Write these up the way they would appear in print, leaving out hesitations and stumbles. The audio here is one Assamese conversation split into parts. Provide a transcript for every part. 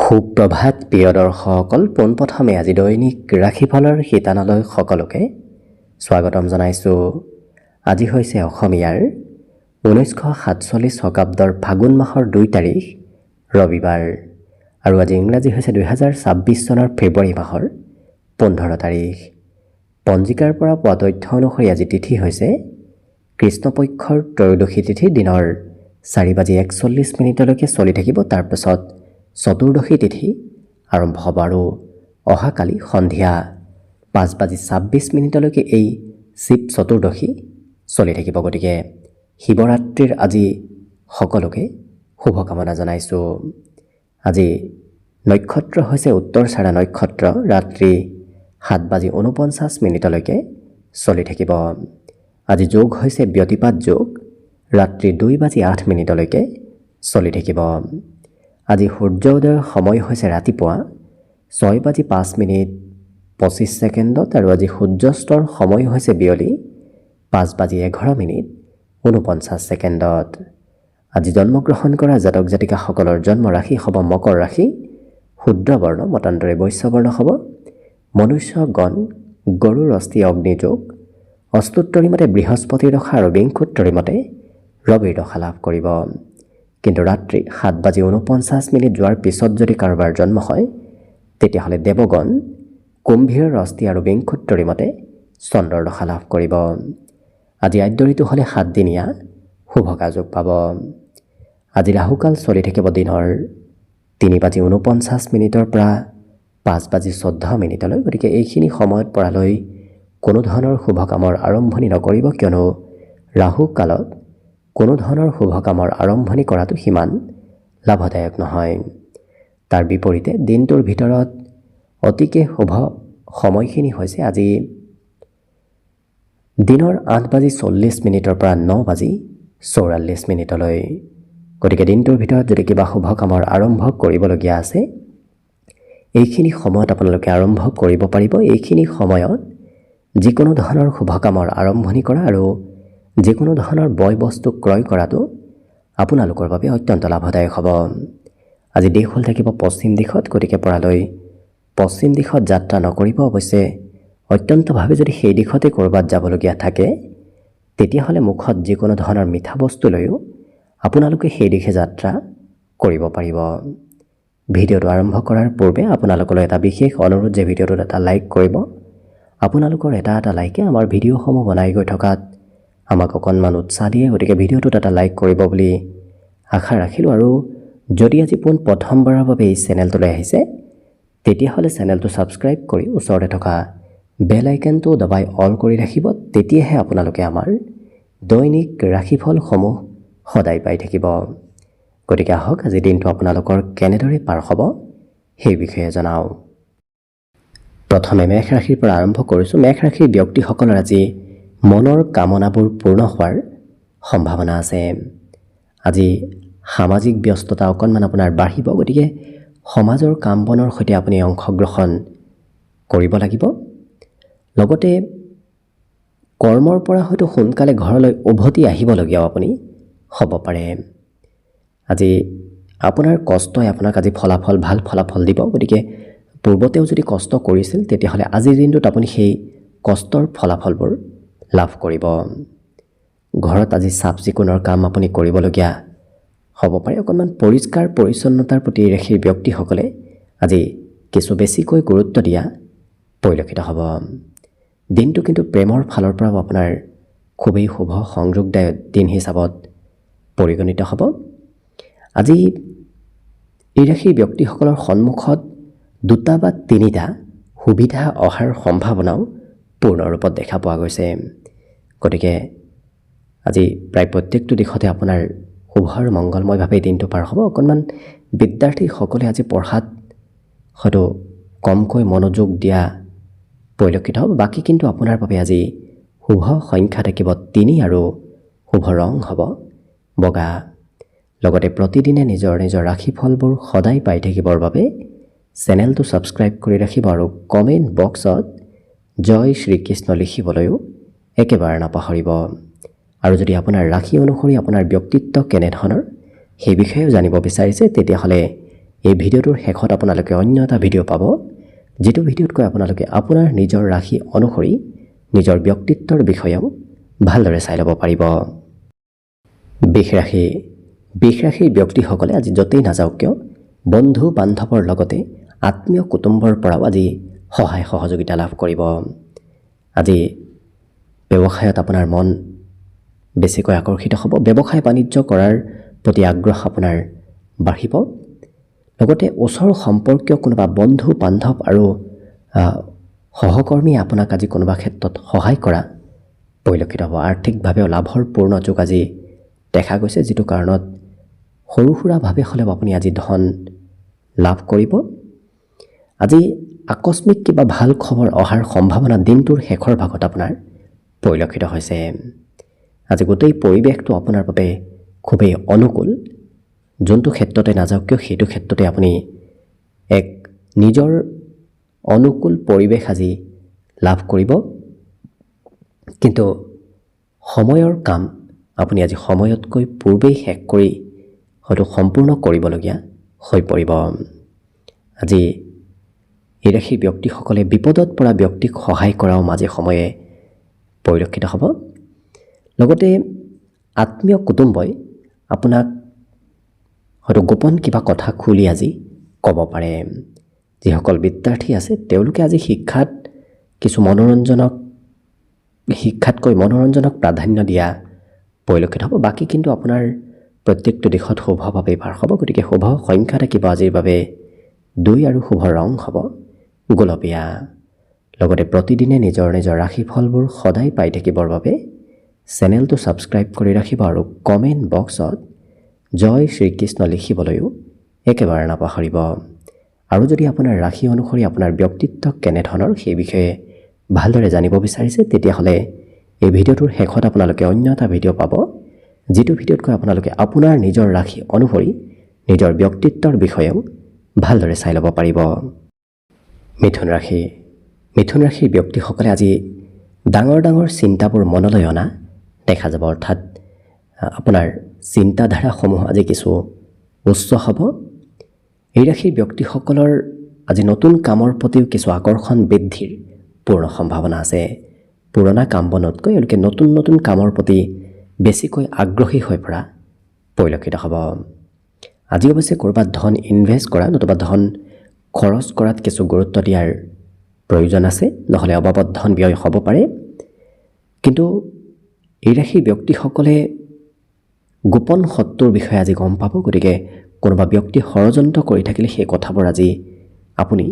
সুপ্ৰভাত প্ৰিয় দৰ্শকসকল, পোনপ্ৰথমে আজি দৈনিক ৰাশিফলৰ শিতানলৈ সকলোকে স্বাগতম জনাইছোঁ। আজি হৈছে অসমীয়াৰ 1947 শকাব্দৰ ফাগুন মাহৰ 2 তাৰিখ ৰবিবাৰ আৰু আজি ইংৰাজী হৈছে 2026 চনৰ ফেব্ৰুৱাৰী মাহৰ 15 তাৰিখ। পঞ্জিকাৰ পৰা পোৱা তথ্য অনুসৰি আজি তিথি হৈছে কৃষ্ণপক্ষৰ ত্ৰয়োদশী তিথি। দিনৰ 4:41 চলি থাকিব। তাৰপিছত চতুৰ্দশী তিথি আৰম্ভ হ'ব আৰু অহাকালি সন্ধিয়া 5:26 এই শিৱ চতুৰ্দশী চলি থাকিব। গতিকে শিৱৰাত্ৰিৰ আজি সকলোকে শুভকামনা জনাইছোঁ। আজি নক্ষত্ৰ হৈছে উত্তৰচাৰা নক্ষত্ৰ। ৰাত্ৰি 7:49 চলি থাকিব। আজি যোগ হৈছে ব্যতিপাত যোগ। ৰাত্ৰি 2:08 চলি থাকিব। আজি সূৰ্য উদয়ৰ সময় হৈছে ৰাতিপুৱা 6:05 আৰু আজি সূৰ্যাস্তৰ সময় হৈছে বিয়লি 5:11 আজি জন্মগ্ৰহণ কৰা জাতক জাতিকাসকলৰ জন্ম ৰাশি হ'ব মকৰ ৰাশি, শুদ্ৰ বৰ্ণ, মতান্তৰে বৈশ্য বৰ্ণ হ'ব। মনুষ্য গণ গৰুৰ অস্থি অগ্নিযোগ, অস্তুত্তৰী মতে বৃহস্পতিৰ দশা আৰু বিংশোত্তৰী মতে ৰবিৰ দশা লাভ কৰিব। কিন্তু ৰাত্ৰি 7:49 যোৱাৰ পিছত যদি কাৰোবাৰ জন্ম হয় তেতিয়াহ'লে দেৱগণ কুম্ভীৰৰ অস্থি আৰু বিংশোত্তৰী মতে চন্দ্ৰৰ দশা লাভ কৰিব। আজি আদ্য ঋতু হ'লে 7 দিনীয়া শুভকা যোগ পাব। আজি ৰাহুকাল চলি থাকিব দিনৰ 3:49 পৰা 5:14। গতিকে এইখিনি সময়ত পৰালৈ কোনো ধৰণৰ শুভ কামৰ আৰম্ভণি নকৰিব, কিয়নো ৰাহু কালত কোনো ধৰণৰ শুভ কামৰ আৰম্ভণি কৰাটো সিমান লাভদায়ক নহয়। তাৰ বিপৰীতে দিনটোৰ ভিতৰত অতিকে শুভ সময়খিনি হৈছে আজি দিনৰ 8:40 পৰা 9:44। গতিকে দিনটোৰ ভিতৰত যদি কিবা শুভ কামৰ আৰম্ভ কৰিবলগীয়া আছে এইখিনি সময়ত আপোনালোকে আৰম্ভ কৰিব পাৰিব। এইখিনি সময়ত যিকোনো ধৰণৰ শুভ কামৰ আৰম্ভণি কৰা আৰু যিকোনো ধৰণৰ বয় বস্তু ক্ৰয় কৰাটো আপোনালোকৰ বাবে অত্যন্ত লাভদায়ক হ'ব। আজি দিশ হ'ল থাকিব পশ্চিম দিশত। গতিকে পৰালৈ পশ্চিম দিশত যাত্ৰা নকৰিব। অৱশ্যে অত্যন্তভাৱে যদি সেই দিশতে ক'ৰবাত যাবলগীয়া থাকে তেতিয়াহ'লে মুখত যিকোনো ধৰণৰ মিঠা বস্তু লৈও আপোনালোকে সেই দিশে যাত্ৰা কৰিব পাৰিব। ভিডিঅ'টো আৰম্ভ কৰাৰ পূৰ্বে আপোনালোকলৈ এটা বিশেষ অনুৰোধ যে ভিডিঅ'টোত এটা লাইক কৰিব। আপোনালোকৰ এটা লাইকে আমাৰ ভিডিঅ'সমূহ বনাই গৈ থকাত আমাক অকণমান উৎসাহ দিয়ে। গতিকে ভিডিঅ'টোত এটা লাইক কৰিব বুলি আশা ৰাখিলোঁ। আৰু যদি আজি প্ৰথমবাৰৰ বাবে এই চেনেলটোলৈ আহিছে তেতিয়াহ'লে চেনেলটো ছাবস্ক্ৰাইব কৰি ওচৰতে থকা বেল আইকনটো দবাই অল কৰি ৰাখিব। তেতিয়াহে আপোনালোকে আমাৰ দৈনিক ৰাশিফলসমূহ সদায় পাই থাকিব। গতিকে আহক আজি দিনটো আপোনালোকৰ কেনেদৰে পাৰ হ'ব সেই বিষয়ে জনাওঁ। প্ৰথমে মেষ ৰাশিৰ পৰা আৰম্ভ কৰিছোঁ। মেষ ৰাশিৰ ব্যক্তিসকলৰ আজি মনৰ কামনাবোৰ পূৰ্ণ হোৱাৰ সম্ভাৱনা আছে। আজি সামাজিক ব্যস্ততা অকণমান আপোনাৰ বাঢ়িব। গতিকে সমাজৰ কাম বনৰ সৈতে আপুনি অংশগ্ৰহণ কৰিব লাগিব। লগতে কৰ্মৰ পৰা হয়তো সোনকালে ঘৰলৈ উভতি আহিবলগীয়াও আপুনি হ'ব পাৰে। আজি আপোনাৰ কষ্টই আপোনাক আজি ভাল ফলাফল দিব। গতিকে পূৰ্বতেও যদি কষ্ট কৰিছিল তেতিয়াহ'লে আজিৰ দিনটোত আপুনি সেই কষ্টৰ ফলাফলবোৰ লাভ কৰিব। ঘৰত আজি চাফ চিকুণৰ কাম আপুনি কৰিবলগীয়া হ'ব পাৰে। অকণমান পৰিষ্কাৰ পৰিচ্ছন্নতাৰ প্ৰতি ৰাশিৰ ব্যক্তিসকলে আজি কিছু বেছিকৈ গুৰুত্ব দিয়া পৰিলক্ষিত হ'ব। দিনটো কিন্তু প্ৰেমৰ ফালৰ পৰাও আপোনাৰ খুবেই শুভ সংযোগদায়ক দিন হিচাপত পৰিগণিত হ'ব। আজি এই ৰাশিৰ ব্যক্তিসকলৰ সন্মুখত 2 বা 3টা সুবিধা অহাৰ সম্ভাৱনাও পূৰ্ণ ৰূপত দেখা পোৱা গৈছে। গতিকে আজি প্ৰায় প্ৰত্যেকটো দিশতে আপোনাৰ শুভ আৰু মংগলময়ভাৱে দিনটো পাৰ হ'ব। অকণমান বিদ্যাৰ্থীসকলে আজি পঢ়াত হয়তো কমকৈ মনোযোগ দিয়া পৰিলক্ষিত হ'ব। বাকী কিন্তু আপোনাৰ বাবে আজি শুভ সংখ্যা থাকিব 3 আৰু শুভ ৰং হ'ব বগা। লগতে প্ৰতিদিনে নিজৰ ৰাশিফলবোৰ সদায় পাই থাকিবৰ বাবে চেনেলটো ছাবস্ক্ৰাইব কৰি ৰাখিব আৰু কমেণ্ট বক্সত জয় শ্ৰীকৃষ্ণ লিখিবলৈও একেবাৰে নাপাহৰিব। আৰু যদি আপোনাৰ ৰাশি অনুসৰি আপোনাৰ ব্যক্তিত্ব কেনেধৰণৰ সেই বিষয়েও জানিব বিচাৰিছে তেতিয়াহ'লে এই ভিডিঅ'টোৰ শেষত আপোনালোকে অন্য এটা ভিডিঅ' পাব, যিটো ভিডিঅ'ত কৈ আপোনালোকে আপোনাৰ নিজৰ ৰাশি অনুসৰি নিজৰ ব্যক্তিত্বৰ বিষয়েও ভালদৰে চাই ল'ব পাৰিব। বৃষ ৰাশিৰ ব্যক্তিসকলে আজি য'তেই নাযাওক কিয় বন্ধু বান্ধৱৰ লগতে আত্মীয় কুটুম্বৰ পৰাও আজি সহায় সহযোগিতা লাভ কৰিব। আজি ব্যৱসায়ত আপোনাৰ মন বেছিকৈ আকৰ্ষিত হ'ব। ব্যৱসায় বাণিজ্য কৰাৰ প্ৰতি আগ্ৰহ আপোনাৰ বাঢ়িব। লগতে ওচৰ সম্পৰ্কীয় কোনোবা বন্ধু বান্ধৱ আৰু সহকৰ্মীয়ে আপোনাক আজি কোনোবা ক্ষেত্ৰত সহায় কৰা পৰিলক্ষিত হ'ব। আৰ্থিকভাৱেও লাভৰ পূৰ্ণ যোগ আজি দেখা গৈছে, যিটো কাৰণত সৰু সুৰাভাৱে হ'লেও আপুনি আজি ধন লাভ কৰিব। আজি আকস্মিক কিবা ভাল খবৰ অহাৰ সম্ভাৱনা দিনটোৰ শেষৰ ভাগত আপোনাৰ পৰিলক্ষিত হৈছে। আজি গোটেই পৰিৱেশটো আপোনাৰ বাবে খুবেই অনুকূল। যোনটো ক্ষেত্ৰতে নাযাওক কিয় সেইটো ক্ষেত্ৰতে আপুনি এক নিজৰ অনুকূল পৰিৱেশ আজি লাভ কৰিব। কিন্তু সময়ৰ কাম আপুনি আজি সময়তকৈ পূৰ্বেই শেষ কৰি হয়তো সম্পূৰ্ণ কৰিবলগীয়া হৈ পৰিব। আজি এই ৰাশিৰ ব্যক্তিসকলে বিপদত পৰা ব্যক্তিক সহায় কৰাও মাজে সময়ে পৰিলক্ষিত হ'ব। লগতে আত্মীয় কুটুম্বই আপোনাক হয়তো গোপন কিবা কথা খুলি আজি ক'ব পাৰে। যিসকল বিদ্যাৰ্থী আছে তেওঁলোকে আজি শিক্ষাতকৈ মনোৰঞ্জনক প্ৰাধান্য দিয়া পৰিলক্ষিত হ'ব। বাকী কিন্তু আপোনাৰ প্ৰত্যেকটো দিশত শুভভাৱেই পাৰ হ'ব। গতিকে শুভ সংখ্যা থাকিব আজিৰ বাবে 2 আৰু শুভ ৰং হ'ব গোলপীয়া। লগতে প্ৰতিদিনে নিজৰ ৰাশিফলবোৰ সদায় পাই থাকিবৰ বাবে চেনেলটো ছাবস্ক্ৰাইব কৰি ৰাখিব আৰু কমেণ্ট বক্সত জয় শ্ৰীকৃষ্ণ লিখিবলৈও একেবাৰে নাপাহৰিব। আৰু যদি আপোনাৰ ৰাশি অনুসৰি আপোনাৰ ব্যক্তিত্ব কেনেধৰণৰ সেই বিষয়ে ভালদৰে জানিব বিচাৰিছে, তেতিয়াহ'লে এই ভিডিঅ'টোৰ শেষত আপোনালোকে অন্য এটা ভিডিঅ' পাব, যিটো ভিডিঅ'ত কৈ আপোনালোকে আপোনাৰ নিজৰ ৰাশি অনুসৰি নিজৰ ব্যক্তিত্বৰ বিষয়েও ভালদৰে চাই ল'ব পাৰিব। মিথুন ৰাশিৰ ব্যক্তিসকলে আজি ডাঙৰ চিন্তাবোৰ মনলৈ অনা দেখা যাব। অৰ্থাৎ আপোনাৰ চিন্তাধাৰাসমূহ আজি কিছু উচ্চ হ'ব। এই ৰাশিৰ ব্যক্তিসকলৰ আজি নতুন কামৰ প্ৰতিও কিছু আকৰ্ষণ বৃদ্ধিৰ পূৰ্ণ সম্ভাৱনা আছে। পুৰণা কাম বনতকৈ এওঁলোকে নতুন কামৰ প্ৰতি বেছিকৈ আগ্ৰহী হৈ পৰা পৰিলক্ষিত হ'ব। আজি অৱশ্যে ক'ৰবাত ধন ইনভেষ্ট কৰা নতুবা ধন খৰচ কৰাত কিছু গুৰুত্ব দিয়াৰ প্ৰয়োজন আছে, নহ'লে অবাবত ধন ব্যয় হ'ব পাৰে। কিন্তু এই ৰাশিৰ ব্যক্তিসকলে গোপন শত্ৰুৰ বিষয়ে আজি গম পাব। গতিকে কোনোবা ব্যক্তি ষড়যন্ত্ৰ কৰি থাকিলে সেই কথাবোৰ আজি আপুনি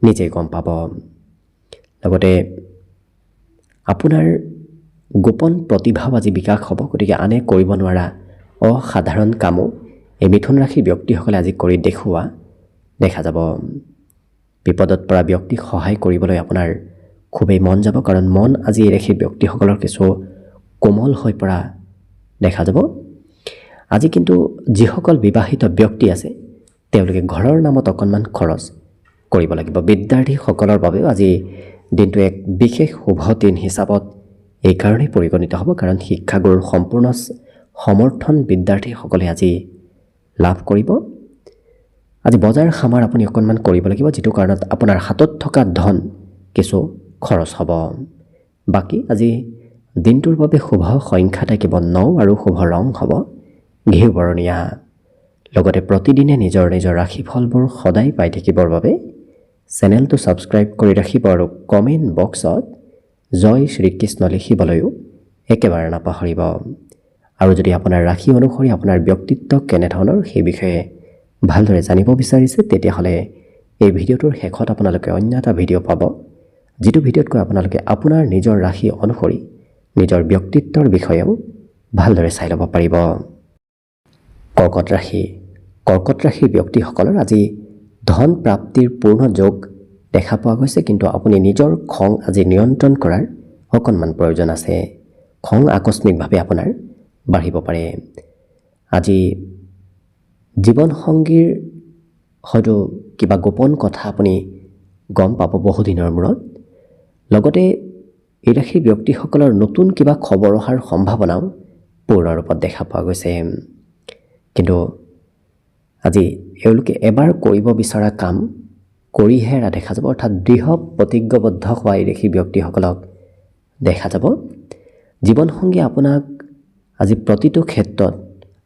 নিজেই গম পাব। লগতে আপোনাৰ গোপন প্ৰতিভাও আজি বিকাশ হ'ব। গতিকে আনে কৰিব নোৱাৰা অসাধাৰণ কামো এই মিথুন ৰাশিৰ ব্যক্তিসকলে আজি কৰি দেখুওৱা দেখা যাব। বিপদত পৰা ব্যক্তিক সহায় কৰিবলৈ আপোনাৰ খুবেই মন যাব, কাৰণ মন আজি এই ৰাশিৰ ব্যক্তিসকলৰ কিছু কোমল হৈ পৰা দেখা যাব। আজি কিন্তু যিসকল বিবাহিত ব্যক্তি আছে তেওঁলোকে ঘৰৰ নামত অকণমান খৰচ কৰিব লাগিব। বিদ্যাৰ্থীসকলৰ বাবেও আজি দিনটো এক বিশেষ শুভ দিন হিচাপত এইকাৰণেই পৰিগণিত হ'ব, কাৰণ শিক্ষাগুৰুৰ সম্পূৰ্ণ সমৰ্থন বিদ্যাৰ্থীসকলে আজি লাভ কৰিব। আজি বজাৰ সমাৰ আপুনি অকণমান কৰিব লাগিব, যিটো কাৰণত আপোনাৰ হাতত থকা ধন কিছু খৰচ হ'ব। বাকী আজি দিনটোৰ বাবে শুভ সংখ্যা থাকিব 9 আৰু শুভ ৰং হ'ব ঘিউ বৰণীয়া। লগতে প্ৰতিদিনে নিজৰ ৰাশিফলবোৰ সদায় পাই থাকিবৰ বাবে চেনেলটো ছাবস্ক্ৰাইব কৰি ৰাখিব আৰু কমেণ্ট বক্সত জয় শ্ৰীকৃষ্ণ লিখিবলৈও একেবাৰে নাপাহৰিব। আৰু যদি আপোনাৰ ৰাশি অনুসৰি আপোনাৰ ব্যক্তিত্ব কেনেধৰণৰ সেই বিষয়ে ভালদৰে জানিব বিচাৰিছে, তেতিয়াহ'লে এই ভিডিঅ'টোৰ শেষত আপোনালোকে অন্য এটা ভিডিঅ' পাব, যিটো ভিডিঅ'ত কৈ আপোনালোকে আপোনাৰ নিজৰ ৰাশি অনুসৰি নিজৰ ব্যক্তিত্বৰ বিষয়েও ভালদৰে চাই ল'ব পাৰিব। কৰ্কট ৰাশিৰ ব্যক্তিসকলৰ আজি ধন প্ৰাপ্তিৰ পূৰ্ণ যোগ দেখা পোৱা গৈছে, কিন্তু আপুনি নিজৰ খং আজি নিয়ন্ত্ৰণ কৰাৰ অকণমান প্ৰয়োজন আছে। খং আকস্মিকভাৱে আপোনাৰ বাঢ়িব পাৰে। আজি জীৱনসংগীৰ হয়তো কিবা গোপন কথা আপুনি গম পাব বহুদিনৰ মূৰত। লগতে এই ৰাশিৰ ব্যক্তিসকলৰ নতুন কিবা খবৰ অহাৰ সম্ভাৱনাও পূৰ্ণ ৰূপত দেখা পোৱা গৈছে। কিন্তু আজি এওঁলোকে এবাৰ কৰিব বিচৰা কাম কৰিহে এৰা দেখা যাব, অৰ্থাৎ দৃঢ় প্ৰতিজ্ঞবদ্ধ হোৱা এই ৰাশিৰ ব্যক্তিসকলক দেখা যাব। জীৱনসংগী আপোনাক আজি প্ৰতিটো ক্ষেত্ৰত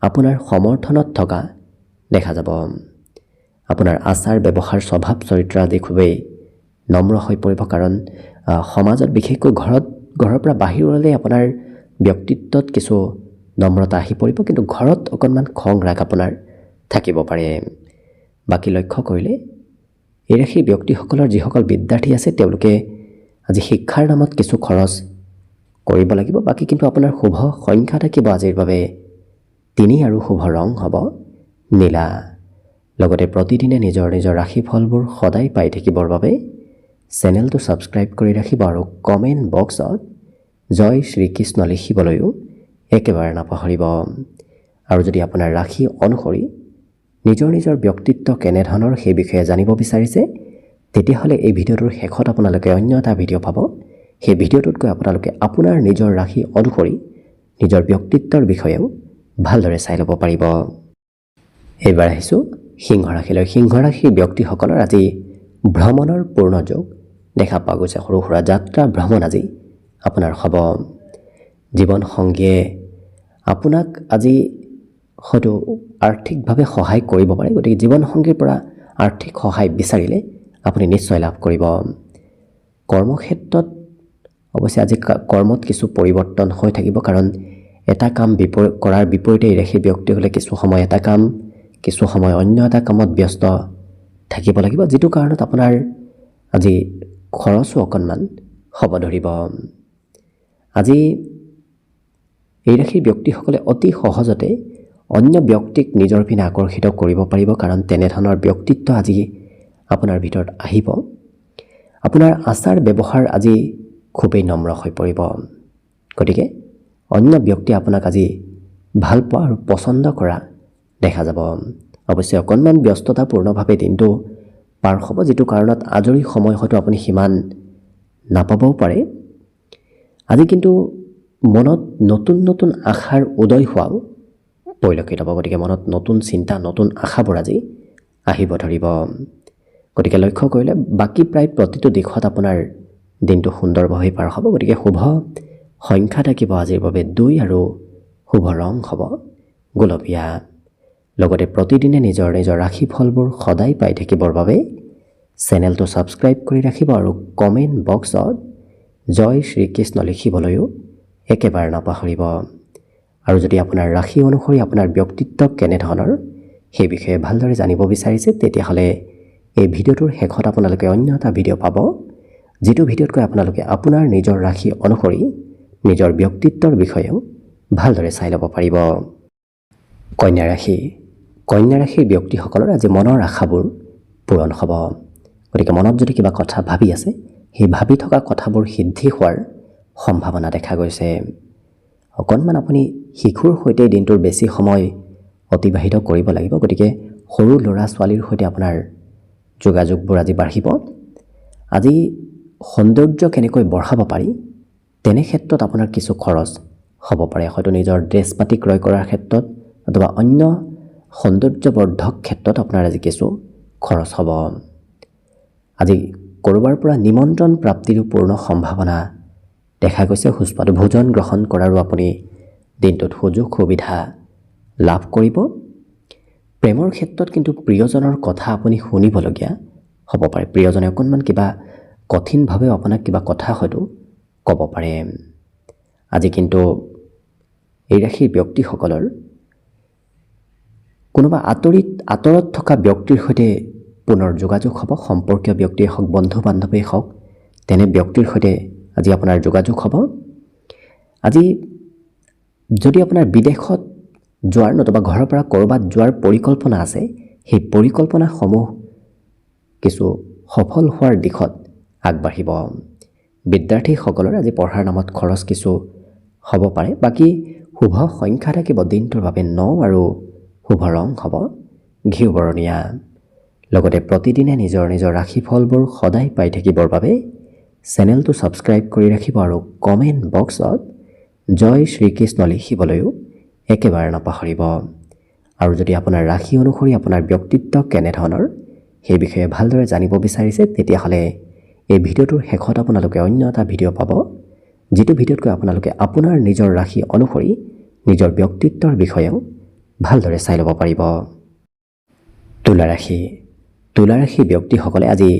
আপোনাৰ সমৰ্থনত থকা দেখা যাব। আপোনাৰ আচাৰ ব্যৱহাৰ স্বভাৱ চৰিত্ৰ আদি খুবেই নম্ৰ হৈ পৰিব, কাৰণ সমাজত বিশেষকৈ ঘৰৰ পৰা বাহিৰ ওলালে আপোনাৰ ব্যক্তিত্বত কিছু নম্ৰতা আহি পৰিব, কিন্তু ঘৰত অকণমান খং ৰাগ আপোনাৰ থাকিব পাৰে। বাকী লক্ষ্য কৰিলে এই ৰাশিৰ ব্যক্তিসকলৰ যিসকল বিদ্যাৰ্থী আছে তেওঁলোকে আজি শিক্ষাৰ নামত কিছু খৰচ কৰিব লাগিব। বাকী কিন্তু আপোনাৰ শুভ সংখ্যা থাকিব আজিৰ বাবে 3 আৰু শুভ ৰং হ'ব নীলা। লগতে প্ৰতিদিনে নিজৰ ৰাশিফলবোৰ সদায় পাই থাকিবৰ বাবে চেনেলটো ছাবস্ক্ৰাইব কৰি ৰাখিব আৰু কমেণ্ট বক্সত জয় শ্ৰীকৃষ্ণ লিখিবলৈও একেবাৰে নাপাহৰিব। আৰু যদি আপোনাৰ ৰাশি অনুসৰি নিজৰ ব্যক্তিত্ব কেনেধৰণৰ সেই বিষয়ে জানিব বিচাৰিছে, তেতিয়াহ'লে এই ভিডিঅ'টোৰ শেষত আপোনালোকে অন্য এটা ভিডিঅ' পাব। সেই ভিডিঅ'টোত গৈ আপোনালোকে আপোনাৰ নিজৰ ৰাশি অনুসৰি নিজৰ ব্যক্তিত্বৰ বিষয়েও ভালদৰে চাই ল'ব পাৰিব। এইবাৰ আহিছোঁ সিংহ ৰাশিলৈ। সিংহ ৰাশিৰ ব্যক্তিসকলৰ আজি ভ্ৰমণৰ পূৰ্ণ যোগ দেখা পোৱা গৈছে। সৰু সুৰা যাত্ৰা ভ্ৰমণ আজি আপোনাৰ হ'ব। জীৱনসংগীয়ে আপোনাক আজি হয়তো আৰ্থিকভাৱে সহায় কৰিব পাৰে, গতিকে জীৱনসংগীৰ পৰা আৰ্থিক সহায় বিচাৰিলে আপুনি নিশ্চয় লাভ কৰিব। কৰ্মক্ষেত্ৰত অৱশ্যে আজি কৰ্মত কিছু পৰিৱৰ্তন হৈ থাকিব, কাৰণ এটা কাম কৰাৰ বিপৰীতে এই ৰাশিৰ ব্যক্তিসকলে কিছু সময় এটা কাম, কিছু সময় অন্য এটা কামত ব্যস্ত থাকিব লাগিব, যিটো কাৰণত আপোনাৰ আজি খৰচো অকণমান হ'ব ধৰিব। আজি এই ৰাশিৰ ব্যক্তিসকলে অতি সহজতে অন্য ব্যক্তিক নিজৰ পিনে আকৰ্ষিত কৰিব পাৰিব, কাৰণ তেনেধৰণৰ ব্যক্তিত্ব আজি আপোনাৰ ভিতৰত আহিব। আপোনাৰ আচাৰ ব্যৱহাৰ আজি খুবেই নম্ৰ হৈ পৰিব, গতিকে অন্য ব্যক্তিয়ে আপোনাক আজি ভাল পোৱা আৰু পচন্দ কৰা দেখা যাব। অৱশ্যে অকণমান ব্যস্ততাপূৰ্ণভাৱে দিনটো পাৰ হ'ব, যিটো কাৰণত আজৰি সময় হয়তো আপুনি সিমান নাপাবও পাৰে। আজি কিন্তু মনত নতুন আশাৰ উদয় হোৱাও পৰিলক্ষিত হ'ব, গতিকে মনত নতুন চিন্তা, নতুন আশাবোৰ আজি আহিব ধৰিব। গতিকে লক্ষ্য কৰিলে বাকী প্ৰায় প্ৰতিটো দিশত আপোনাৰ দিনটো সুন্দৰভাৱে পাৰ হ'ব। গতিকে শুভ সংখ্যা থাকিব আজিৰ বাবে 2 আৰু শুভ ৰং হ'ব গুলপীয়া। লগতে প্ৰতিদিনে নিজৰ ৰাশিফলবোৰ সদায় পাই থাকিবৰ বাবে চেনেলটো ছাবস্ক্ৰাইব কৰি ৰাখিব আৰু কমেণ্ট বক্সত জয় শ্ৰীকৃষ্ণ লিখিবলৈও একেবাৰে নাপাহৰিব। আৰু যদি আপোনাৰ ৰাশি অনুসৰি আপোনাৰ ব্যক্তিত্ব কেনেধৰণৰ সেই বিষয়ে ভালদৰে জানিব বিচাৰিছে, তেতিয়াহ'লে এই ভিডিঅ'টোৰ শেষত আপোনালোকে অন্য এটা ভিডিঅ' পাব, যিটো ভিডিঅ'ত গৈ আপোনালোকে আপোনাৰ নিজৰ ৰাশি অনুসৰি নিজৰ ব্যক্তিত্বৰ বিষয়েও ভালদৰে চাই ল'ব পাৰিব। কন্যা ৰাশিৰ ব্যক্তিসকলৰ আজি মনৰ আশাবোৰ পূৰণ হ'ব। গতিকে মনত যদি কিবা কথা ভাবি আছে, সেই ভাবি থকা কথাবোৰ সিদ্ধি হোৱাৰ সম্ভাৱনা দেখা গৈছে। অকণমান আপুনি শিশুৰ সৈতে দিনটোৰ বেছি সময় অতিবাহিত কৰিব লাগিব, গতিকে সৰু ল'ৰা ছোৱালীৰ সৈতে আপোনাৰ যোগাযোগবোৰ আজি বাঢ়িব। আজি সৌন্দৰ্য কেনেকৈ বঢ়াব পাৰি তেনে ক্ষেত্ৰত আপোনাৰ কিছু খৰচ হ'ব পাৰে, হয়তো নিজৰ ড্ৰেছ পাতি ক্ৰয় কৰাৰ ক্ষেত্ৰত অথবা অন্য সৌন্দৰ্যবৰ্ধক ক্ষেত্ৰত আপোনাৰ আজি কিছু খৰচ হ'ব। আজি ক'ৰবাৰ পৰা নিমন্ত্ৰণ প্ৰাপ্তিৰো পূৰ্ণ সম্ভাৱনা দেখা গৈছে। সুস্বাদু ভোজন গ্ৰহণ কৰাৰো আপুনি দিনটোত সুযোগ সুবিধা লাভ কৰিব। প্ৰেমৰ ক্ষেত্ৰত কিন্তু প্ৰিয়জনৰ কথা আপুনি শুনিবলগীয়া হ'ব পাৰে। প্ৰিয়জনে অকণমান কিবা কঠিনভাৱে আপোনাক কিবা কথা হয়তো ক'ব পাৰে। আজি কিন্তু এই ৰাশিৰ ব্যক্তিসকলৰ কোনোবা আঁতৰত থকা ব্যক্তিৰ সৈতে পুনৰ যোগাযোগ হ'ব। সম্পৰ্কীয় ব্যক্তিয়ে হওক, বন্ধু বান্ধৱীয়ে হওক, তেনে ব্যক্তিৰ সৈতে আজি আপোনাৰ যোগাযোগ হ'ব। আজি যদি আপোনাৰ বিদেশত যোৱাৰ নতুবা ঘৰৰ পৰা ক'ৰবাত যোৱাৰ পৰিকল্পনা আছে, সেই পৰিকল্পনাসমূহ কিছু সফল হোৱাৰ দিশত আগবাঢ়িব। বিদ্যাৰ্থীসকলৰ আজি পঢ়াৰ নামত খৰচ কিছু হ'ব পাৰে। বাকী শুভ সংখ্যা থাকিব দিনটোৰ বাবে 9 আৰু শুভ ৰং হ'ব ঘিউ বৰণীয়া। লগতে প্ৰতিদিনে নিজৰ ৰাশিফলবোৰ সদায় পাই থাকিবৰ বাবে চেনেলটো ছাবস্ক্ৰাইব কৰি ৰাখিব আৰু কমেণ্ট বক্সত জয় শ্ৰীকৃষ্ণ লিখিবলৈও একেবাৰে নাপাহৰিব। আৰু যদি আপোনাৰ ৰাশি অনুসৰি আপোনাৰ ব্যক্তিত্ব কেনেধৰণৰ সেই বিষয়ে ভালদৰে জানিব বিচাৰিছে তেতিয়াহ'লে এই ভিডিঅ'টোৰ শেষত আপোনালোকে অন্য এটা ভিডিঅ' পাব যিটো ভিডিঅ'তকৈ আপোনালোকে আপোনাৰ নিজৰ ৰাশি অনুসৰি নিজৰ ব্যক্তিত্বৰ বিষয়েও ভালদৰে চাই ল'ব পাৰিব। তুলা ৰাশি ব্যক্তিসকলে আজি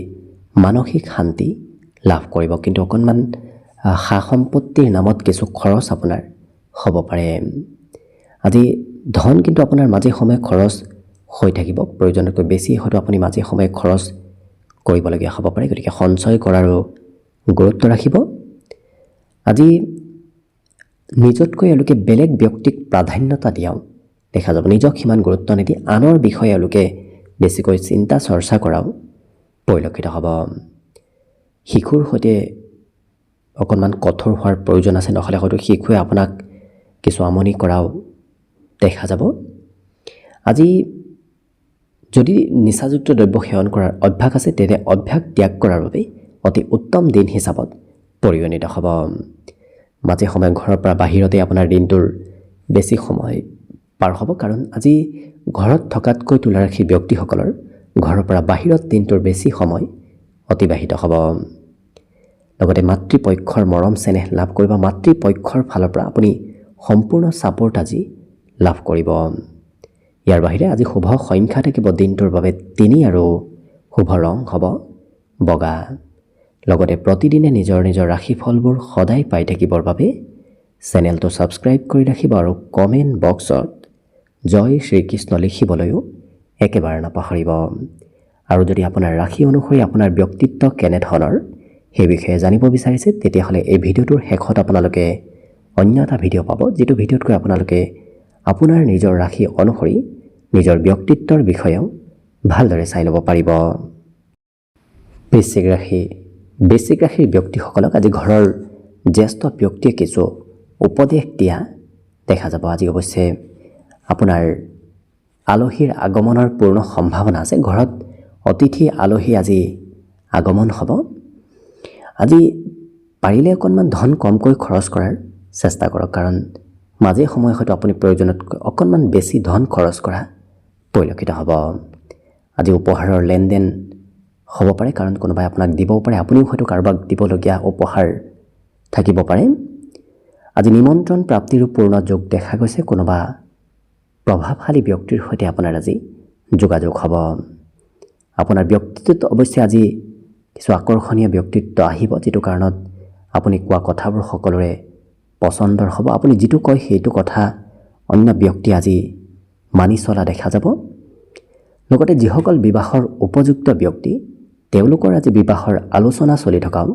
মানসিক শান্তি লাভ কৰিব, কিন্তু অকণমান সা সম্পত্তিৰ নামত কিছু খৰচ আপোনাৰ হ'ব পাৰে। আজি ধন কিন্তু আপোনাৰ মাজে সময়ে খৰচ হৈ থাকিব, প্ৰয়োজনতকৈ বেছি হয়তো আপুনি মাজে সময়ে খৰচ কৰিবলগীয়া হ'ব পাৰে, গতিকে সঞ্চয় কৰাৰো গুৰুত্ব ৰাখিব। আজি নিজতকৈ এওঁলোকে বেলেগ ব্যক্তিক প্ৰাধান্যতা দিয়াও দেখা যাব, নিজক সিমান গুৰুত্ব নিদি আনৰ বিষয়ে এওঁলোকে বেছিকৈ চিন্তা চৰ্চা কৰাও পৰিলক্ষিত হ'ব। শিশুৰ সৈতে অকণমান কঠোৰ হোৱাৰ প্ৰয়োজন আছে, নহ'লে হয়তো শিশুৱে আপোনাক কিছু আমনি কৰাও দেখা যাব। আজি যদি নিচাযুক্ত দ্ৰব্য সেৱন কৰাৰ অভ্যাস আছে তেন্তে অভ্যাস ত্যাগ কৰাৰ বাবে অতি উত্তম দিন হিচাপত পৰিগণিত হ'ব। মাজে সময়ে ঘৰৰ পৰা বাহিৰতে আপোনাৰ দিনটোৰ বেছি সময় পাৰ হ'ব, কাৰণ আজি ঘৰত থকাতকৈ তুলা ৰাশি ব্যক্তিসকলৰ ঘৰৰ পৰা বাহিৰত দিনটোৰ বেছি সময় অতিবাহিত হ'ব। লগতে মাতৃপক্ষৰ মৰম চেনেহ লাভ কৰিব, মাতৃপক্ষৰ ফালৰ পৰা আপুনি সম্পূৰ্ণ ছাপোৰ্ট আজি লাভ কৰিব। ইয়াৰ বাহিৰে আজি শুভ সংখ্যা থাকিব দিনটোৰ বাবে 3 আৰু শুভ ৰং হ'ব বগা। লগতে প্ৰতিদিনে নিজৰ ৰাশিফলবোৰ সদায় পাই থাকিবৰ বাবে চেনেলটো ছাবস্ক্ৰাইব কৰি ৰাখিব আৰু কমেণ্ট বক্সত জয় শ্ৰীকৃষ্ণ লিখিবলৈও একেবাৰে নাপাহৰিব। আৰু যদি আপোনাৰ ৰাশি অনুসৰি আপোনাৰ ব্যক্তিত্ব কেনেধৰণৰ সেই বিষয়ে জানিব বিচাৰিছে তেতিয়াহ'লে এই ভিডিঅ'টোৰ শেষত আপোনালোকে অন্য এটা ভিডিঅ' পাব, যিটো ভিডিঅ'তকৈ আপোনালোকে আপোনাৰ নিজৰ ৰাশি অনুসৰি নিজৰ ব্যক্তিত্বৰ বিষয়েও ভালদৰে চাই ল'ব পাৰিব। বৃশ্চিক ৰাশিৰ ব্যক্তিসকলক আজি ঘৰৰ জ্যেষ্ঠ ব্যক্তিয়ে কিছু উপদেশ দিয়া দেখা যাব। আজি অৱশ্যে আপোনাৰ আলহীৰ আগমনৰ পূৰ্ণ সম্ভাৱনা আছে, ঘৰত অতিথি আলহী আজি আগমন হ'ব। আজি পাৰিলে অকণমান ধন কমকৈ খৰচ কৰাৰ চেষ্টা কৰক, কাৰণ মাজে সময়ে হয়তো আপুনি প্ৰয়োজনতকৈ অকণমান বেছি ধন খৰচ কৰা পৰিলক্ষিত হ'ব। আজি উপহাৰৰ লেনদেন হ'ব পাৰে, কাৰণ কোনোবাই আপোনাক দিবও পাৰে, আপুনিও হয়তো কাৰোবাক দিবলগীয়া উপহাৰ থাকিব পাৰে। আজি নিমন্ত্ৰণ প্ৰাপ্তিৰো পূৰ্ণ যোগ দেখা গৈছে, কোনোবা প্ৰভাৱশালী ব্যক্তিৰ সৈতে আপোনাৰ আজি যোগাযোগ হ'ব। আপোনাৰ ব্যক্তিত্বত অৱশ্যে আজি কিছু আকৰ্ষণীয় ব্যক্তিত্ব আহিব, যিটো কাৰণত আপুনি কোৱা কথাবোৰ সকলোৰে পচন্দৰ হ'ব। আপুনি যিটো কয় সেইটো কথা অন্য ব্যক্তি আজি মানি চলা দেখা যাব। লগতে যিসকল বিবাহৰ উপযুক্ত ব্যক্তি তেওঁলোকৰ আজি বিবাহৰ আলোচনা চলি থকাও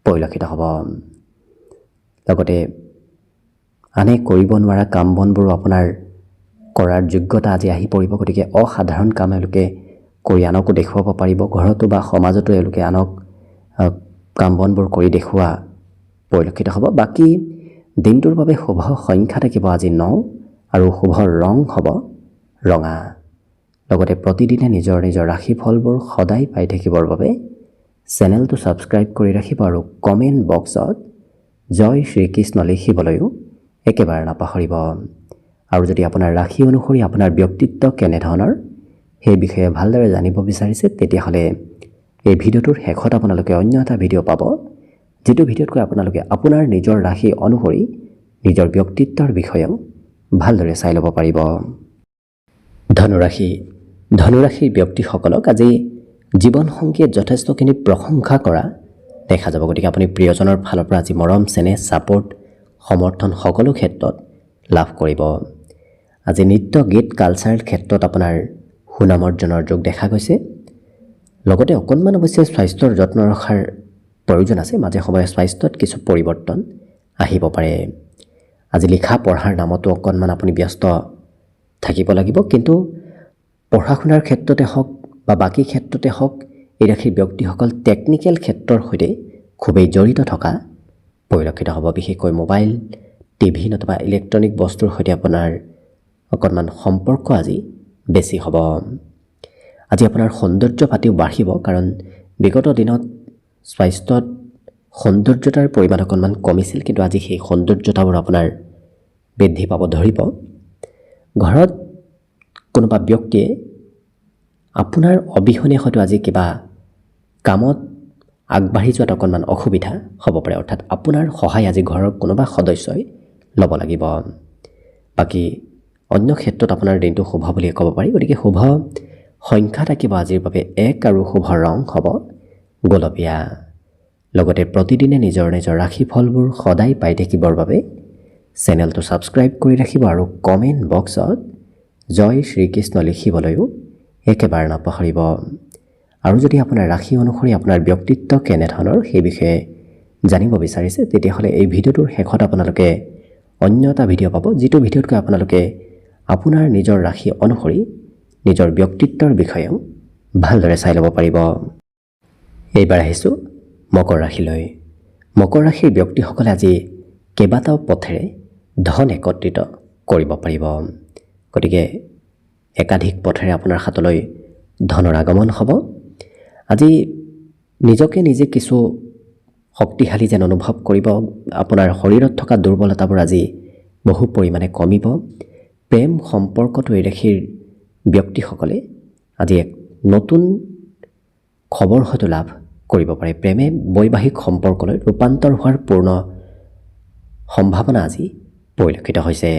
পৰিলক্ষিত হ'ব। লগতে আনে কৰিব নোৱাৰা কাম বনবোৰো আপোনাৰ কৰাৰ যোগ্যতা আজি আহি পৰিব, গতিকে অসাধাৰণ কাম এওঁলোকে কৰি আনকো দেখুৱাব পাৰিব। ঘৰতো বা সমাজতো এওঁলোকে আনক কাম বনবোৰ কৰি দেখুওৱা পৰিলক্ষিত হ'ব। বাকী দিনটোৰ বাবে শুভ সংখ্যা থাকিব আজি 9 আৰু শুভ ৰং হ'ব ৰঙা। লগতে প্ৰতিদিনে নিজৰ ৰাশিফলবোৰ সদায় পাই থাকিবৰ বাবে চেনেলটো ছাবস্ক্ৰাইব কৰি ৰাখিব আৰু কমেণ্ট বক্সত জয় শ্ৰীকৃষ্ণ লিখিবলৈও একেবাৰে নাপাহৰিব। আৰু যদি আপোনাৰ ৰাশি অনুসৰি আপোনাৰ ব্যক্তিত্ব কেনেধৰণৰ সেই বিষয়ে ভালদৰে জানিব বিচাৰিছে তেতিয়াহ'লে এই ভিডিঅ'টোৰ শেষত আপোনালোকে অন্য এটা ভিডিঅ' পাব, যিটো ভিডিঅ'তকৈ আপোনালোকে আপোনাৰ নিজৰ ৰাশি অনুসৰি নিজৰ ব্যক্তিত্বৰ বিষয়েও ভালদৰে চাই ল'ব পাৰিব। ধনুৰাশিৰ ব্যক্তিসকলক আজি জীৱনসংগীয়ে যথেষ্টখিনি প্ৰশংসা কৰা দেখা যাব, গতিকে আপুনি প্ৰিয়জনৰ ফালৰ পৰা আজি মৰম চেনেহ ছাপোৰ্ট সমৰ্থন সকলো ক্ষেত্ৰত লাভ কৰিব। আজি নৃত্য গীত কালচাৰেল ক্ষেত্ৰত আপোনাৰ সুনাম অৰ্জনৰ যোগ দেখা গৈছে। লগতে অকণমান অৱশ্যে স্বাস্থ্যৰ যত্ন ৰখাৰ প্ৰয়োজন আছে, মাজে সময়ে স্বাস্থ্যত কিছু পৰিৱৰ্তন আহিব পাৰে। আজি লিখা পঢ়াৰ নামতো অকণমান আপুনি ব্যস্ত থাকিব লাগিব, কিন্তু পঢ়া শুনাৰ ক্ষেত্ৰতে হওক বা বাকী ক্ষেত্ৰতে হওক এই ৰাশিৰ ব্যক্তিসকল টেকনিকেল ক্ষেত্ৰৰ সৈতে খুবেই জড়িত থকা পৰিলক্ষিত হ'ব। বিশেষকৈ মোবাইল টিভি নতুবা ইলেক্ট্ৰনিক বস্তুৰ সৈতে আপোনাৰ অকণমান সম্পৰ্ক আজি বেছি হ'ব। আজি আপোনাৰ সৌন্দৰ্য পাতিও বাঢ়িব, কাৰণ বিগত দিনত স্বাস্থ্যত সৌন্দৰ্যতাৰ পৰিমাণ অকণমান কমিছিল, কিন্তু আজি সেই সৌন্দৰ্যতাবোৰ আপোনাৰ বৃদ্ধি পাব ধৰিব। ঘৰত কোনোবা ব্যক্তিয়ে আপোনাৰ অবিহনে হয়তো আজি কিবা কামত আগবাঢ়ি যোৱাত অকণমান অসুবিধা হ'ব পাৰে, অৰ্থাৎ আপোনাৰ সহায় আজি ঘৰৰ কোনোবা সদস্যই ল'ব লাগিব। বাকী অন্য ক্ষেত্ৰত আপোনাৰ দিনটো শুভ বুলিয়ে ক'ব পাৰি। গতিকে শুভ সংখ্যা থাকিব আজিৰ বাবে 1 আৰু শুভ ৰং হ'ব গোলপীয়া। লগতে প্ৰতিদিনে নিজৰ নিজৰ ৰাশিফলবোৰ সদায় পাই থাকিবৰ বাবে চেনেলটো ছাবস্ক্ৰাইব কৰি ৰাখিব আৰু কমেণ্ট বক্সত জয় শ্ৰীকৃষ্ণ লিখিবলৈও একেবাৰে নাপাহৰিব। আৰু যদি আপোনাৰ ৰাশি অনুসৰি আপোনাৰ ব্যক্তিত্ব কেনেধৰণৰ সেই বিষয়ে জানিব বিচাৰিছে, তেতিয়াহ'লে এই ভিডিঅ'টোৰ শেষত আপোনালোকে অন্য এটা ভিডিঅ' পাব, যিটো ভিডিঅ'তকৈ আপোনালোকে আপোনাৰ নিজৰ ৰাশি অনুসৰি নিজৰ ব্যক্তিত্বৰ বিষয়েও ভালদৰে চাই ল'ব পাৰিব। এইবাৰ আহিছোঁ মকৰ ৰাশিলৈ। মকৰ ৰাশিৰ ব্যক্তিসকলে আজি কেইবাটাও পথেৰে ধন একত্ৰিত কৰিব পাৰিব। গতিকে একাধিক পথেৰে আপোনাৰ হাতলৈ ধনৰ আগমন হ'ব। আজি নিজকে নিজে কিছু শক্তিশালী যেন অনুভৱ কৰিব। আপোনাৰ শৰীৰত থকা দুৰ্বলতাবোৰ আজি বহু পৰিমাণে কমিব। প্ৰেম সম্পৰ্কটো এই ৰাশিৰ ব্যক্তিসকলে আজি এক নতুন খবৰ হয়তো লাভ কৰিব পাৰে। প্ৰেমে বৈবাহিক সম্পৰ্কলৈ ৰূপান্তৰ হোৱাৰ পূৰ্ণ সম্ভাৱনা আজি পৰিলক্ষিত হৈছে।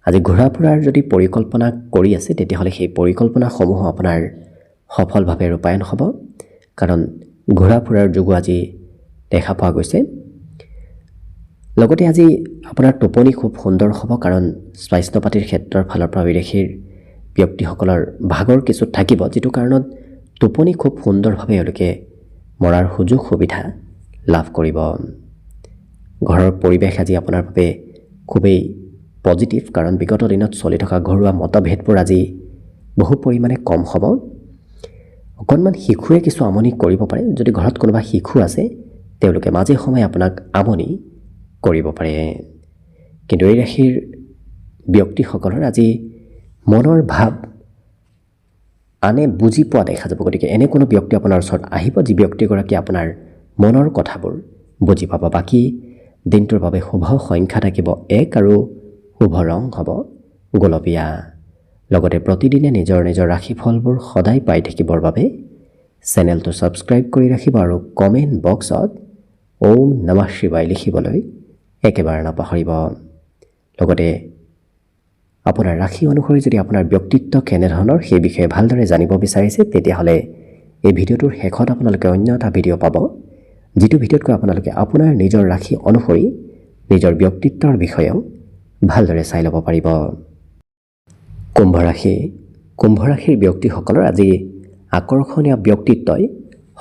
আজি ঘূৰা ফুৰাৰ যদি পৰিকল্পনা কৰি আছে, তেতিয়াহ'লে সেই পৰিকল্পনাসমূহ আপোনাৰ সফলভাৱে ৰূপায়ণ হ'ব, কাৰণ ঘূৰা ফুৰাৰ যোগো আজি দেখা পোৱা গৈছে। লগতে আজি আপোনাৰ টোপনি খুব সুন্দৰ হ'ব, কাৰণ স্বাস্থ্য পাতিৰ ক্ষেত্ৰৰ ফালৰ পৰা ৰাশিৰ ব্যক্তিসকলৰ ভাগৰ কিছু থাকিব, যিটো কাৰণত টোপনি খুব সুন্দৰভাৱে এওঁলোকে মৰাৰ সুযোগ সুবিধা লাভ কৰিব। ঘৰৰ পৰিৱেশ আজি আপোনাৰ বাবে খুবেই পজিটিভ, কাৰণ বিগত দিনত চলি থকা ঘৰুৱা মতভেদবোৰ আজি বহু পৰিমাণে কম হ'ব। অকণমান শিশুৱে কিছু আমনি কৰিব পাৰে। যদি ঘৰত কোনোবা শিশু আছে, তেওঁলোকে মাজে সময়ে আপোনাক আমনি কৰিব পাৰে। কিন্তু এই ৰাশিৰ ব্যক্তিসকলৰ আজি মনৰ ভাৱ আনে বুজি পোৱা দেখা যাব। গতিকে এনে কোনো ব্যক্তি আপোনাৰ ওচৰত আহিব, যি ব্যক্তিগৰাকী আপোনাৰ মনৰ কথাবোৰ বুজি পাব। বাকী দিনটোৰ বাবে শুভ সংখ্যা থাকিব 1 আৰু শুভ ৰং হ'ব গোলপীয়া। লগতে প্ৰতিদিনে নিজৰ নিজৰ ৰাশিফলবোৰ সদায় পাই থাকিবৰ বাবে চেনেলটো ছাবস্ক্ৰাইব কৰি ৰাখিব আৰু কমেণ্ট বক্সত ওম নমঃ শিৱায় লিখিবলৈ একেবাৰে নাপাহৰিব। লগতে আপোনাৰ ৰাশি অনুসৰি যদি আপোনাৰ ব্যক্তিত্ব কেনেধৰণৰ সেই বিষয়ে ভালদৰে জানিব বিচাৰিছে, তেতিয়াহ'লে এই ভিডিঅ'টোৰ শেষত আপোনালোকে অন্য এটা ভিডিঅ' পাব, যিটো ভিডিঅ'তকৈ আপোনালোকে আপোনাৰ নিজৰ ৰাশি অনুসৰি নিজৰ ব্যক্তিত্বৰ বিষয়েও ভালদৰে চাই ল'ব পাৰিব। কুম্ভ ৰাশি। কুম্ভ ৰাশিৰ ব্যক্তিসকলৰ আজি আকৰ্ষণীয় ব্যক্তিত্বই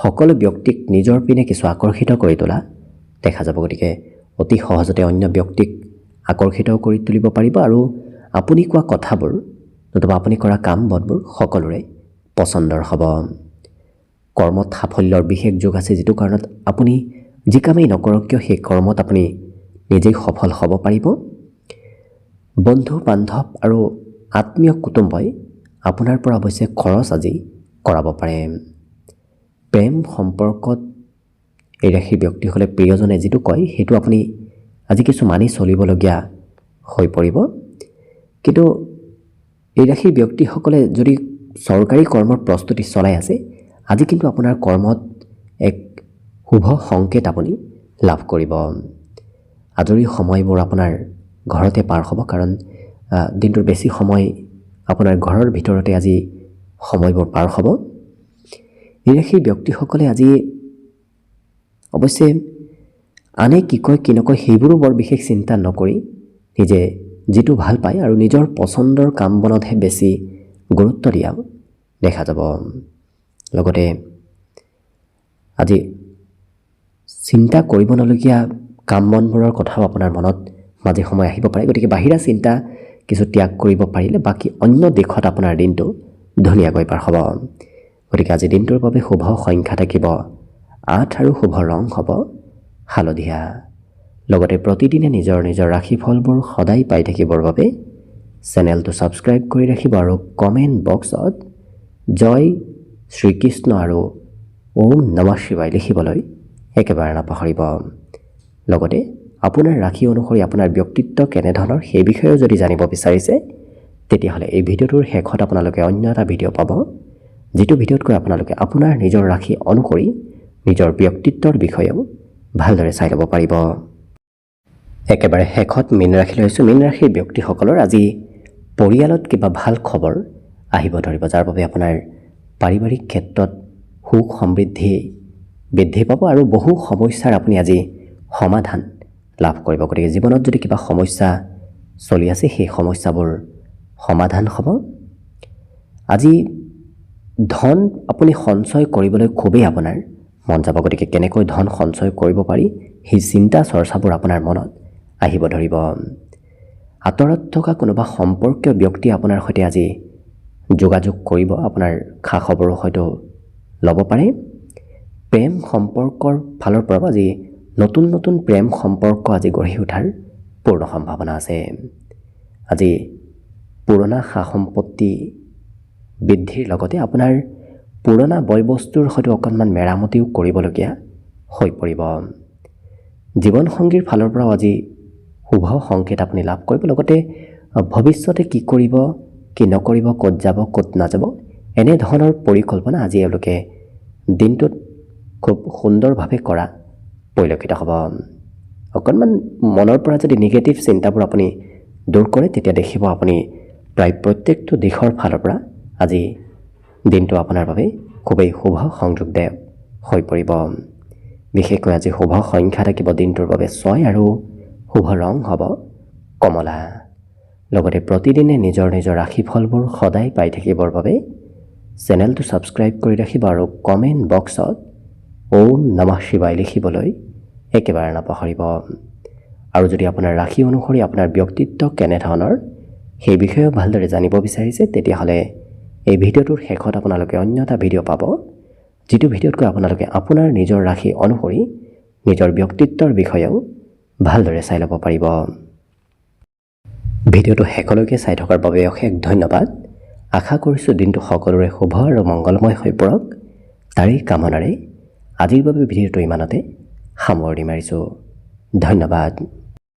সকলো ব্যক্তিক নিজৰ পিনে কিছু আকৰ্ষিত কৰি তোলা দেখা যাব। গতিকে অতি সহজতে অন্য ব্যক্তিক আকৰ্ষিত কৰি তুলিব পাৰিব আৰু আপুনি কোৱা কথাবোৰ নতুবা আপুনি কৰা কাম বনবোৰ সকলোৰে পচন্দৰ হ'ব। কৰ্মত সাফল্যৰ বিশেষ যোগ আছে, যিটো কাৰণত আপুনি যি কামেই নকৰক কিয় সেই কৰ্মত আপুনি নিজেই সফল হ'ব পাৰিব। বন্ধু বান্ধৱ আৰু আত্মীয় কুটুম্বই আপোনাৰ পৰা অৱশ্যে খৰচ আজি কৰাব পাৰে। প্ৰেম সম্পৰ্কত এই ৰাশিৰ ব্যক্তিসকলে প্ৰিয়জনে যিটো কয় সেইটো আপুনি আজি কিছু মানি চলিবলগীয়া হৈ পৰিব। কিন্তু এই ৰাশিৰ ব্যক্তিসকলে যদি চৰকাৰী কৰ্মৰ প্ৰস্তুতি চলাই আছে, আজি কিন্তু আপোনাৰ কৰ্মত এক শুভ সংকেত আপুনি লাভ কৰিব। আজৰি সময়বোৰ আপোনাৰ ঘৰতে পাৰ হ'ব, কাৰণ দিনটোৰ বেছি সময় আপোনাৰ ঘৰৰ ভিতৰতে আজি সময়বোৰ পাৰ হ'ব। এই ৰাশিৰ ব্যক্তিসকলে আজি অৱশ্যে আনে কি কয় কি নকয় সেইবোৰো বৰ বিশেষ চিন্তা নকৰি নিজে যিটো ভাল পায় আৰু নিজৰ পচন্দৰ কাম বনতহে বেছি গুৰুত্ব দিয়া দেখা যাব। লগতে আজি চিন্তা কৰিব নলগীয়া কাম বনবোৰৰ কথাও আপোনাৰ মনত মাজে সময়ে আহিব পাৰে। গতিকে বাহিৰা চিন্তা কিছু ত্যাগ কৰিব পাৰিলে বাকী অন্য দিশত আপোনাৰ দিনটো ধুনীয়াকৈ পাৰ হ'ব। গতিকে আজি দিনটোৰ বাবে শুভ সংখ্যা থাকিব 8 আৰু শুভ ৰং হ'ব হালধীয়া। লগতে প্ৰতিদিনে নিজৰ নিজৰ ৰাশিফলবোৰ সদায় পাই থাকিবৰ বাবে চেনেলটো ছাবস্ক্ৰাইব কৰি ৰাখিব আৰু কমেণ্ট বক্সত জয় শ্ৰীকৃষ্ণ আৰু ওম নমঃ শিৱায় লিখিবলৈ একেবাৰে নাপাহৰিব। লগতে আপোনাৰ ৰাশি অনুসৰি আপোনাৰ ব্যক্তিত্ব কেনেধৰণৰ সেই বিষয়েও যদি জানিব বিচাৰিছে, তেতিয়াহ'লে এই ভিডিঅ'টোৰ শেষত আপোনালোকে অন্য এটা ভিডিঅ' পাব, যিটো ভিডিঅ'ত কৈ আপোনালোকে আপোনাৰ নিজৰ ৰাশি অনুসৰি নিজৰ ব্যক্তিত্বৰ বিষয়েও ভালদৰে চাই ল'ব পাৰিব। একেবাৰে শেষত মীন ৰাশি লৈছোঁ। মীন ৰাশিৰ ব্যক্তিসকলৰ আজি পৰিয়ালত কিবা ভাল খবৰ আহিব ধৰিব, যাৰ বাবে আপোনাৰ পাৰিবাৰিক ক্ষেত্ৰত সুখ সমৃদ্ধি বৃদ্ধি পাব আৰু বহু সমস্যাৰ আপুনি আজি সমাধান লাভ কৰিব। গতিকে জীৱনত যদি কিবা সমস্যা চলি আছে সেই সমস্যাবোৰ সমাধান হ'ব। আজি ধন আপুনি সঞ্চয় কৰিবলৈ খুবেই আপোনাৰ মন যাব। গতিকে কেনেকৈ ধন সঞ্চয় কৰিব পাৰি সেই চিন্তা চৰ্চাবোৰ আপোনাৰ মনত আহিব ধৰিব। আঁতৰত থকা কোনোবা সম্পৰ্কীয় ব্যক্তি আপোনাৰ সৈতে আজি যোগাযোগ কৰিব, আপোনাৰ খা খবৰো হয়তো ল'ব পাৰে। প্ৰেম সম্পৰ্কৰ ফালৰ পৰা আজি নতুন নতুন প্ৰেম সম্পৰ্ক আজি গঢ়ি উঠাৰ পূৰ্ণ সম্ভাৱনা আছে। আজি পুৰণা সা সম্পত্তি বৃদ্ধিৰ লগতে আপোনাৰ পুৰণা বয় বস্তুৰ হয়তো অকণমান মেৰামতিও কৰিবলগীয়া হৈ পৰিব। জীৱনসংগীৰ ফালৰ পৰাও আজি শুভ সংকেত আপুনি লাভ কৰিব। লগতে ভৱিষ্যতে কি কৰিব, কি নকৰিব, ক'ত যাব, ক'ত নাযাব, এনেধৰণৰ পৰিকল্পনা আজি এওঁলোকে দিনটোত খুব সুন্দৰভাৱে কৰা পৰিলক্ষিত হ'ব। অকণমান মনৰ পৰা যদি নিগেটিভ চিন্তাবোৰ আপুনি দূৰ কৰে তেতিয়া দেখিব আপুনি প্ৰায় প্ৰত্যেকটো দিশৰ ফালৰ পৰা আজি দিনটো আপোনাৰ বাবে খুবেই শুভ সংযোগদায়ক হৈ পৰিব। বিশেষকৈ আজি শুভ সংখ্যা থাকিব দিনটোৰ বাবে 6 আৰু শুভ ৰং হ'ব কমলা। লগতে প্ৰতিদিনে নিজৰ নিজৰ ৰাশিফলবোৰ সদায় পাই থাকিবৰ বাবে চেনেলটো ছাবস্ক্ৰাইব কৰি ৰাখিব আৰু কমেণ্ট বক্সত ওম নমঃ শিৱায় লিখিবলৈ একেবাৰে নাপাহৰিব। আৰু যদি আপোনাৰ ৰাশি অনুসৰি আপোনাৰ ব্যক্তিত্ব কেনেধৰণৰ সেই বিষয়েও ভালদৰে জানিব বিচাৰিছে তেতিয়াহ'লে এই ভিডিঅ'টোৰ শেষত আপোনালোকে অন্য এটা ভিডিঅ' পাব, যিটো ভিডিঅ'তকৈ আপোনালোকে আপোনাৰ নিজৰ ৰাশি অনুসৰি নিজৰ ব্যক্তিত্বৰ বিষয়েও ভালদৰে চাই ল'ব পাৰিব। ভিডিঅ'টো শেষলৈকে চাই থকাৰ বাবে অশেষ ধন্যবাদ। আশা কৰিছোঁ দিনটো সকলোৰে শুভ আৰু মংগলময় হৈ পৰক। তাৰেই কামনাৰে আজিৰ বাবে ভিডিঅ'টো ইমানতে সামৰণি মাৰিছোঁ। ধন্যবাদ।